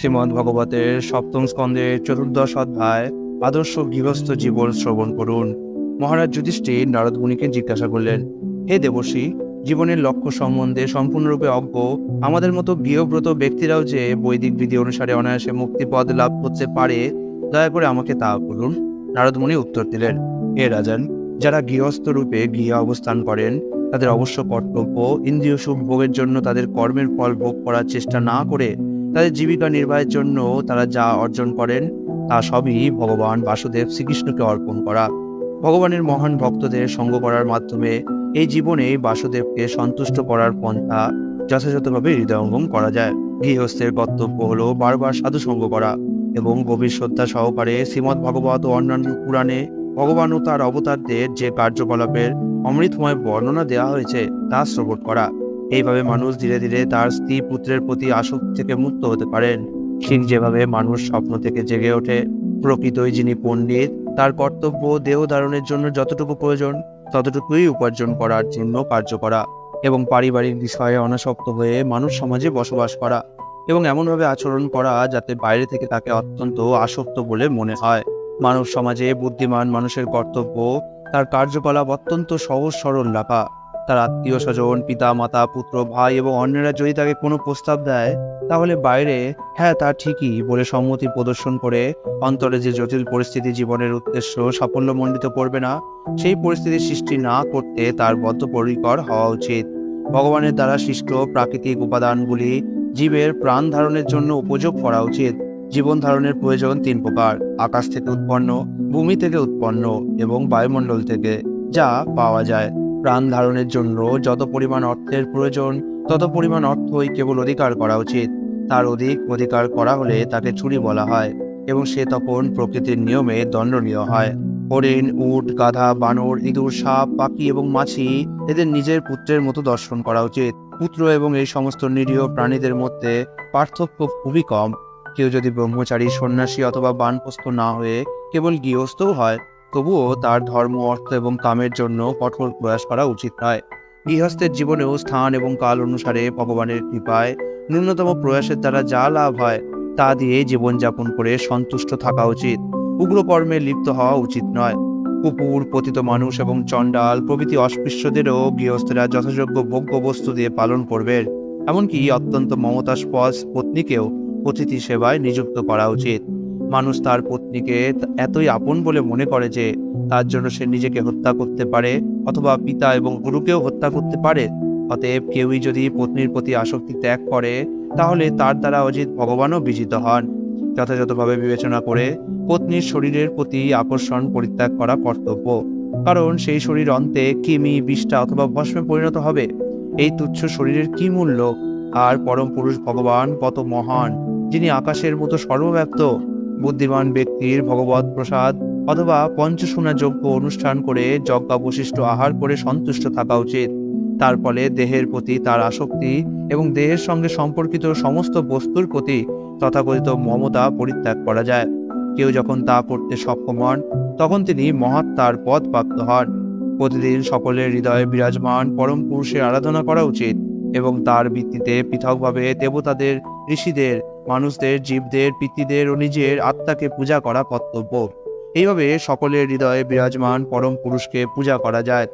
শ্রীমদ্ভগবতের সপ্তম স্কন্ধের চতুর্দশ অধ্যায় আদর্শ গৃহস্থ জীবন শ্রবণ করুন। মহারাজ যুধিষ্ঠির নারদ মুনিকে জিজ্ঞাসা করলেন, হে দেবর্ষি, জীবনের লক্ষ্য সম্বন্ধে সম্পূর্ণরূপে অজ্ঞ আমাদের মতো গৃহব্রত ব্যক্তিরাও যে বৈদিক বিধি অনুসারে অনায়াসে মুক্তিপদ লাভ করতে পারে, দয়া করে আমাকে তা বলুন। নারদ মুনি উত্তর দিলেন, হে রাজন, যারা গৃহস্থ রূপে গৃহে অবস্থান করেন তাদের অবশ্য কর্তব্য ইন্দ্রিয় সুখ ভোগের জন্য তাদের কর্মের ফল ভোগ করার চেষ্টা না করে তাদের জীবিকা নির্বাহের জন্য তারা যা অর্জন করেন তা সবই ভগবান বাসুদেব শ্রীকৃষ্ণকে অর্পণ করা। ভগবানের মহান ভক্তদের সঙ্গ করার মাধ্যমে এই জীবনে বাসুদেবকে সন্তুষ্ট করার পন্থা যথাযথভাবে হৃদয়ঙ্গম করা যায়। গৃহস্থের কর্তব্য হলো বারবার সাধু সঙ্গ করা এবং গভীর শ্রদ্ধা সহকারে শ্রীমদ্ ভাগবত ও অন্যান্য পুরাণে ভগবান ও তার অবতারদের যে কার্যকলাপের অমৃতময় বর্ণনা দেওয়া হয়েছে তা শ্রবণ করা। এইভাবে মানুষ ধীরে ধীরে তার স্ত্রী পুত্রের প্রতি আসক্তি থেকে মুক্ত হতে পারেন। ঠিক যেভাবে মানুষ স্বপ্ন থেকে জেগে ওঠে, প্রকৃতই যিনি পণ্ডিত তার কর্তব্য দেহ ধারণের জন্য যতটুকু প্রয়োজন ততটুকুই উপার্জন করার জন্য কার্য করা এবং পারিবারিক বিষয়ে অনাসক্ত হয়ে মানুষ সমাজে বসবাস করা এবং এমনভাবে আচরণ করা যাতে বাইরে থেকে তাকে অত্যন্ত আসক্ত বলে মনে হয়। মানব সমাজে বুদ্ধিমান মানুষের কর্তব্য তার কার্যকলাপ অত্যন্ত সহজ সরল রাখা। তার আত্মীয় স্বজন, পিতা মাতা, পুত্র, ভাই এবং অন্যরা যদি তাকে কোনো প্রস্তাব দেয় তাহলে বাইরে হ্যাঁ তা ঠিকই বলে সম্মতি প্রদর্শন করে অন্তরে যে জটিল পরিস্থিতি জীবনের উদ্দেশ্য সাফল্যমণ্ডিত করবে না সেই পরিস্থিতির সৃষ্টি না করতে তার বদ্ধপরিকর হওয়া উচিত। ভগবানের দ্বারা সৃষ্ট প্রাকৃতিক উপাদানগুলি জীবের প্রাণ ধারণের জন্য উপযোগ করা উচিত। জীবন ধারণের প্রয়োজন তিন প্রকার: আকাশ থেকে উৎপন্ন, ভূমি থেকে উৎপন্ন এবং বায়ুমণ্ডল থেকে যা পাওয়া যায়। প্রাণ ধারণের জন্য যত পরিমাণ অর্থের প্রয়োজন তত পরিমাণ অর্থই কেবল অধিকার করা উচিত। তার অধিক অধিকার করা হলে তাকে চুরি বলা হয় এবং সে তখন প্রকৃতির নিয়মে দণ্ডনীয় হয়। হরিণ, উট, গাধা, বানর, ইঁদুর, সাপ, পাখি এবং মাছি এদের নিজের পুত্রের মতো দর্শন করা উচিত। পুত্র এবং এই সমস্ত নিরীহ প্রাণীদের মধ্যে পার্থক্য খুবই কম। কেউ যদি ব্রহ্মচারী, সন্ন্যাসী অথবা বানপ্রস্থ না হয়ে কেবল গৃহস্থও হয় তবুও তার ধর্ম, অর্থ এবং কামের জন্য কঠোর প্রয়াস করা উচিত নয়। গৃহস্থের জীবনেও স্থান এবং কাল অনুসারে ভগবানের কৃপায় ন্যূনতম প্রয়াসের দ্বারা যা লাভ হয় তা দিয়ে জীবনযাপন করে সন্তুষ্ট থাকা উচিত। উগ্র কর্মে লিপ্ত হওয়া উচিত নয়। কুকুর, পতিত মানুষ এবং চণ্ডাল প্রভৃতি অস্পৃশ্যদেরও গৃহস্থেরা যথাযোগ্য ভোগ্য বস্তু দিয়ে পালন করবেন। এমনকি অত্যন্ত মমতাস্পদ পত্নীকেও অতিথি সেবায় নিযুক্ত করা উচিত। মানুষ তার পত্নীকে এতই আপন বলে মনে করে যে তার জন্য সে নিজেকে হত্যা করতে পারে অথবা পিতা এবং গুরুকেও হত্যা করতে পারে। অতএব কেউই যদি পত্নীর প্রতি আসক্তি ত্যাগ করে তাহলে তার দ্বারা অজিত ভগবানও বিজিত হন। যথাযথভাবে বিবেচনা করে পত্নীর শরীরের প্রতি আকর্ষণ পরিত্যাগ করা কর্তব্য, কারণ সেই শরীর অন্তে কৃমি, বিষ্ঠা অথবা ভস্মে পরিণত হবে। এই তুচ্ছ শরীরের কি মূল্য? আর পরম পুরুষ ভগবান কত মহান, যিনি আকাশের মতো সর্বব্যাপ্ত। বুদ্ধিমান ব্যক্তির ভগবত প্রসাদ অথবা পঞ্চসুনা যজ্ঞ অনুষ্ঠান করে যজ্ঞাবশিষ্ট আহার করে সন্তুষ্ট থাকা উচিত। তার ফলে দেহের প্রতি তার আসক্তি এবং দেহের সঙ্গে সম্পর্কিত সমস্ত বস্তুর প্রতি তথাকথিত মমতা পরিত্যাগ করা যায়। কেউ যখন তা করতে সক্ষম হন তখন তিনি মহাত্মার পদ প্রাপ্ত হন। প্রতিদিন সকলের হৃদয়ে বিরাজমান পরম পুরুষের আরাধনা করা উচিত এবং তার ভিত্তিতে পৃথকভাবে দেবতাদের, ঋষিদের, মানুষদের, জীবদের, পিতৃদের ও নিজের আত্মাকে পূজা করা কর্তব্য। এইভাবে সকলের হৃদয়ে বিরাজমান পরম পুরুষকে পূজা করা যায়।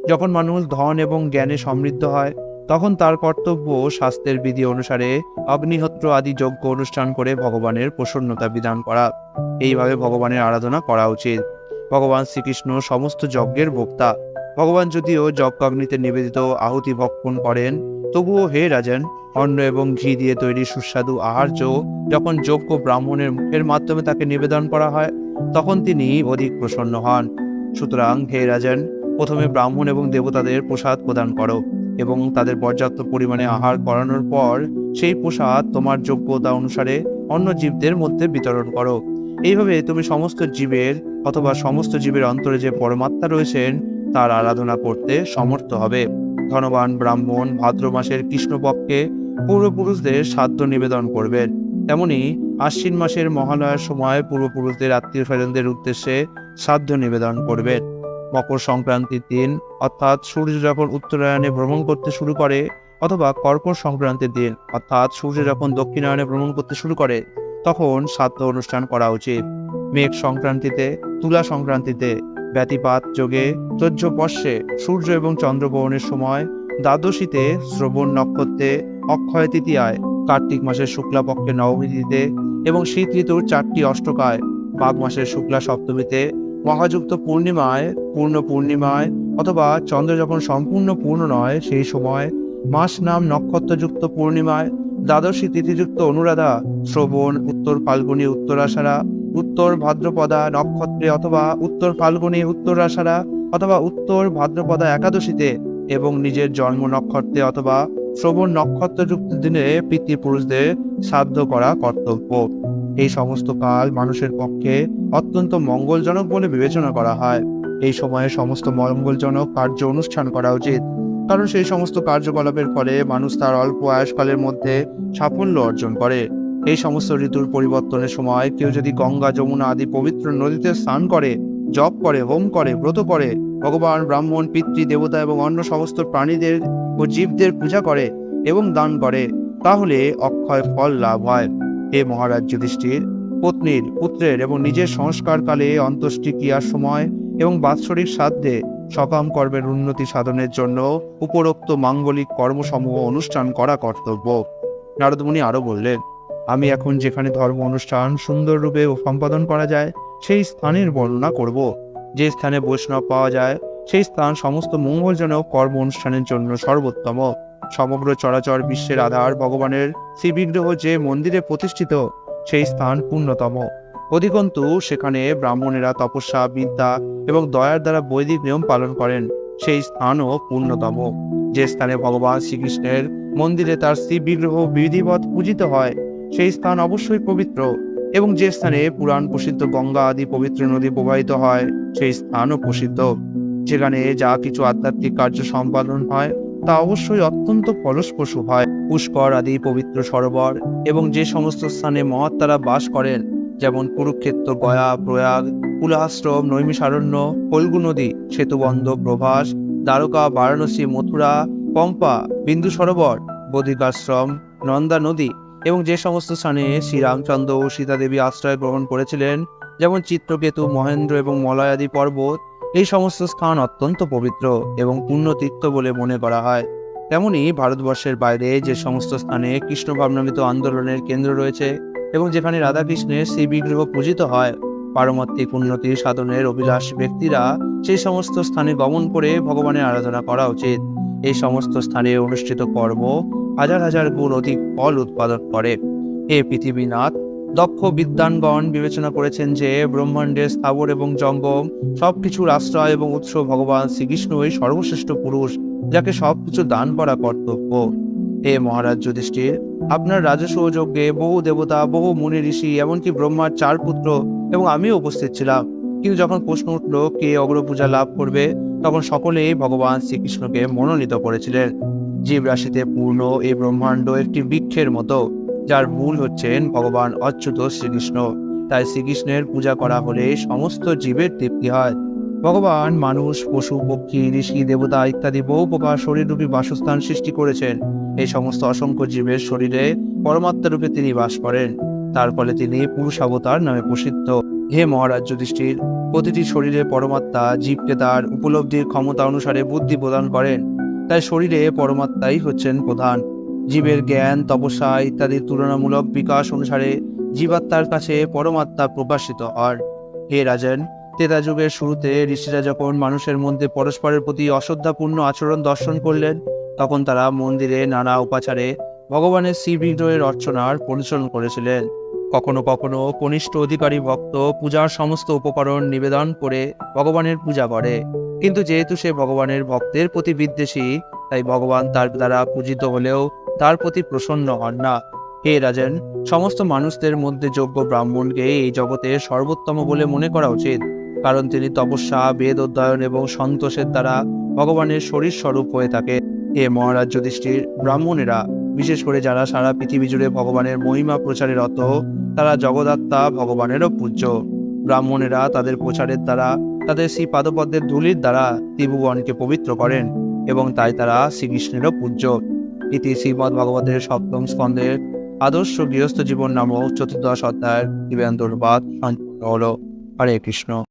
যখন মানুষ ধন এবং জ্ঞানে সমৃদ্ধ হয় তখন তার কর্তব্য শাস্ত্রের বিধি অনুসারে অগ্নিহোত্র আদি যজ্ঞ অনুষ্ঠান করে ভগবানের প্রসন্নতা বিধান করা। এইভাবে ভগবানের আরাধনা করা উচিত। ভগবান শ্রীকৃষ্ণ সমস্ত যজ্ঞের ভোক্তা। ভগবান যদিও যজ্ঞাগ্নিতে নিবেদিত আহুতি ভক্ষণ করেন তবুও হে রাজন, অন্ন এবং ঘি দিয়ে তৈরি সুস্বাদু আহার্য যখন যোগ্য ব্রাহ্মণের মুখের মাধ্যমে তাকে নিবেদন করা হয় তখন তিনি অধিক প্রসন্ন হন। সুতরাং হে রাজন, প্রথমে ব্রাহ্মণ এবং দেবতাদের প্রসাদ প্রদান করো এবং তাদের পর্যাপ্ত পরিমাণে আহার করানোর পর সেই প্রসাদ তোমার যোগ্যতা অনুসারে অন্য জীবদের মধ্যে বিতরণ করো। এইভাবে তুমি সমস্ত জীবের অথবা সমস্ত জীবের অন্তরে যে পরমাত্মা রয়েছেন তার আরাধনা করতে সমর্থ হবে। ধনবান ব্রাহ্মণ ভাদ্র মাসের কৃষ্ণপক্ষে পূর্বপুরুষদের শ্রাদ্ধ নিবেদন করবেন। তেমনি আশ্বিন মাসের মহালয়ার সময় পূর্বপুরুষদের আত্মীয় স্বজনদের উদ্দেশ্যে শ্রাদ্ধ নিবেদন করবেন। মকর সংক্রান্তির দিন অর্থাৎ সূর্য যখন উত্তরায়ণে ভ্রমণ করতে শুরু করে অথবা কর্কট সংক্রান্তির দিন, অর্থাৎ সূর্য যখন দক্ষিণায়নে ভ্রমণ করতে শুরু করে তখন শ্রাদ্ধ অনুষ্ঠান করা উচিত। মেঘ সংক্রান্তিতে, তুলা সংক্রান্তিতে, ব্যতিপাত যোগে, তৈজসপর্শে, সূর্য এবং চন্দ্রগ্রহণের সময়, দ্বাদশীতে, শ্রবণ নক্ষত্রে, অক্ষয় তৃতীয়ায়, কার্তিক মাসের শুক্লাপক্ষের নবমী তিথিতে এবং শীত ঋতুর 4টি অষ্টকায়, মাঘ মাসের শুক্লা সপ্তমীতে, মহাযুক্ত পূর্ণিমায়, পূর্ণ পূর্ণিমায় অথবা চন্দ্র যখন সম্পূর্ণ পূর্ণ নয় সেই সময়, মাস নাম নক্ষত্রযুক্ত পূর্ণিমায়, দ্বাদশী তিথিযুক্ত অনুরাধা, শ্রবণ, উত্তর ফাল্গুনী উত্তরাষাঢ়া, উত্তর ভাদ্রপদা নক্ষত্রে অথবা উত্তর ফাল্গুনী উত্তরাষাঢ়া অথবা উত্তর ভাদ্রপদা একাদশীতে এবং নিজের জন্ম নক্ষত্রে অথবা শ্রবণ নক্ষত্রযুক্ত দিনে পিতৃপুরুষদের শ্রাদ্ধ করা কর্তব্য। এই সমস্ত কাল মানুষের পক্ষে অত্যন্ত মঙ্গলজনক বলে বিবেচনা করা হয়। এই সময়ে সমস্ত মঙ্গলজনক কার্য অনুষ্ঠান করা উচিত, কারণ সেই সমস্ত কার্যকলাপের ফলে মানুষ তার অল্প আয়ুষ্কালের মধ্যে সাফল্য অর্জন করে। এই সমস্ত ঋতুর পরিবর্তনের সময় কেউ যদি গঙ্গা, যমুনা আদি পবিত্র নদীতে স্নান করে, জপ করে, হোম করে, ব্রত করে, ভগবান, ব্রাহ্মণ, পিতৃ দেবতা এবং অন্য সমস্ত প্রাণীদের ও জীবদের পূজা করে এবং দান করে, তাহলে অক্ষয় ফল লাভ হয়। হে মহারাজ যুধিষ্ঠির, পত্নীর, পুত্রের এবং নিজের সংস্কারকালে, অন্ত্যেষ্টি ক্রিয়ার সময় এবং বাৎসরিক শ্রাদ্ধে সকাম কর্মের উন্নতি সাধনের জন্য উপরোক্ত মাঙ্গলিক কর্মসমূহ অনুষ্ঠান করা কর্তব্য। নারদ মুনি আরো বললেন, আমি এখন যেখানে ধর্ম অনুষ্ঠান সুন্দররূপে সম্পাদন করা যায় সেই স্থানের বর্ণনা করব। যে স্থানে বৈষ্ণব পাওয়া যায় সেই স্থান সমস্ত মঙ্গলজনক কর্ম অনুষ্ঠানের জন্য সর্বোত্তম। সমগ্র চরাচর বিশ্বের আধার ভগবানের শ্রীবিগ্রহ যে মন্দিরে প্রতিষ্ঠিত সেই স্থান পূর্ণতম। অধিকন্তু সেখানে ব্রাহ্মণেরা তপস্যা, বিদ্যা এবং দয়ার দ্বারা বৈদিক নিয়ম পালন করেন সেই স্থানও পূর্ণতম। যে স্থানে ভগবান শ্রীকৃষ্ণের মন্দিরে তার শ্রীবিগ্রহ বিধিবৎ পূজিত হয় সেই স্থান অবশ্যই পবিত্র, এবং যে স্থানে পুরাণ প্রসিদ্ধ গঙ্গা আদি পবিত্র নদী প্রবাহিত হয় সেই স্থানও প্রসিদ্ধ। যেখানে যা কিছু আধ্যাত্মিক কার্য সম্পাদন হয় তা অবশ্যই অত্যন্ত ফলস্প্রসূ হয়। পুষ্কর আদি পবিত্র সরোবর এবং যে সমস্ত স্থানে মহাত্মারা বাস করেন, যেমন কুরুক্ষেত্র, গয়া, প্রয়াগ, কুলাশ্রম, নৈমিষারণ্য, ফল্গু নদী, সেতুবন্ধ, প্রভাস, দ্বারকা, বারাণসী, মথুরা, পম্পা, বিন্দু সরোবর, বদ্রিকাশ্রম, নন্দা নদী এবং যে সমস্ত স্থানে শ্রীরামচন্দ্র ও সীতা দেবী আশ্রয় গ্রহণ করেছিলেন, যেমন চিত্রকেতু, মহেন্দ্র এবং মলয় আদি পর্বত, এই সমস্ত স্থান অত্যন্ত পবিত্র এবং পুণ্যতীর্থ বলে মনে করা হয়। তেমনি ভারতবর্ষের বাইরে যে সমস্ত স্থানে কৃষ্ণ ভাবনামৃত আন্দোলনের কেন্দ্র রয়েছে এবং যেখানে রাধাকৃষ্ণের শ্রীবিগ্রহ পূজিত হয়, পারমাত্মিক উন্নতির সাধনের অভিলাষী ব্যক্তিরা সেই সমস্ত স্থানে গমন করে ভগবানের আরাধনা করা উচিত। এই সমস্ত স্থানে অনুষ্ঠিত কর্ম হাজার হাজার গুণ অধিক ফল উৎপাদন করে। হে পৃথিবীনাথ, দক্ষ বিদ্বানগণ বিবেচনা করেছেন যে ব্রহ্মাণ্ডের স্থাবর এবং জঙ্গম সবকিছুর আশ্রয় এবং উৎস ভগবান শ্রীকৃষ্ণই সর্বশ্রেষ্ঠ পুরুষ, যাকে সবকিছু দান করা কর্তব্য। হে মহারাজ যুধিষ্ঠির, আপনার রাজস্ব যজ্ঞে বহু দেবতা, বহু মুনি ঋষি, এমনকি ব্রহ্মার 4 পুত্র এবং আমিও উপস্থিত ছিলাম। কিন্তু যখন প্রশ্ন উঠল কে অগ্রপূজা লাভ করবে, তখন সকলেই ভগবান শ্রীকৃষ্ণকে মনোনীত করেছিলেন। জীব রাশিতে পূর্ণ এই ব্রহ্মাণ্ড একটি বৃক্ষের মতো, যার মূল হচ্ছেন ভগবান অচ্যুত শ্রীকৃষ্ণ। তাই শ্রীকৃষ্ণের পূজা করা হলে সমস্ত জীবের তৃপ্তি হয়। ভগবান মানুষ, পশু, পক্ষী, ঋষি, দেবতা ইত্যাদি বহু প্রকার শরীররূপী বাসস্থান সৃষ্টি করেছেন। এই সমস্ত অসংখ্য জীবের শরীরে পরমাত্মা রূপে তিনি বাস করেন। তার ফলে তিনি পুরুষাবতার নামে প্রসিদ্ধ। হে মহারাজ যুধিষ্ঠির, প্রতিটি শরীরে পরমাত্মা জীবকে তার উপলব্ধির ক্ষমতা অনুসারে বুদ্ধি প্রদান করেন। তাই শরীরে পরমাত্মাই হচ্ছেন প্রধান। জীবের জ্ঞান, তপস্যা ইত্যাদির তুলনামূলক বিকাশ অনুসারে জীবাত্মার কাছে পরমাত্মা প্রকাশিত হন। হে রাজন, ত্রেতা যুগের শুরুতে ঋষিরা যখন মানুষের মধ্যে পরস্পরের প্রতি অশ্রদ্ধাপূর্ণ আচরণ দর্শন করলেন, তখন তারা মন্দিরে নানা উপাচারে ভগবানের শ্রীবিগ্রহের অর্চনার পরিচালন করেছিলেন। কখনো কখনো কনিষ্ঠ অধিকারী ভক্ত পূজার সমস্ত উপকরণ নিবেদন করে ভগবানের পূজা করে, কিন্তু যেহেতু সে ভগবানের ভক্তের প্রতি বিদ্বেষী, তাই ভগবান তার দ্বারা পূজিত হলেও তার প্রতি প্রসন্ন হন না। হে রাজন, সমস্ত মানুষদের মধ্যে যোগ্য ব্রাহ্মণকে এই জগতে সর্বোত্তম বলে মনে করা উচিত, কারণ তিনি তপস্যা, বেদ অধ্যয়ন এবং সন্তোষের দ্বারা ভগবানের শরীর স্বরূপ হয়ে থাকে। হে মহারাজ যুধিষ্ঠির, ব্রাহ্মণেরা, বিশেষ করে যারা সারা পৃথিবী জুড়ে ভগবানের মহিমা প্রচারে রত, তারা জগদাত্মা ভগবানেরও পূজ্য। ব্রাহ্মণেরা তাদের প্রচারের দ্বারা, তাদের শ্রী পাদপদ্মের ধূলির দ্বারা ত্রিভুবনকে পবিত্র করেন এবং তাই তারা শ্রীকৃষ্ণেরও পূজ্য। ইতি শ্রীমদ্ ভাগবতের সপ্তম স্কন্ধের আদর্শ গৃহস্থ জীবন নামক চতুর্দশ অধ্যায়ের দিব্যান্তর্বাদ সম্পূর্ণ হলো। হরে কৃষ্ণ।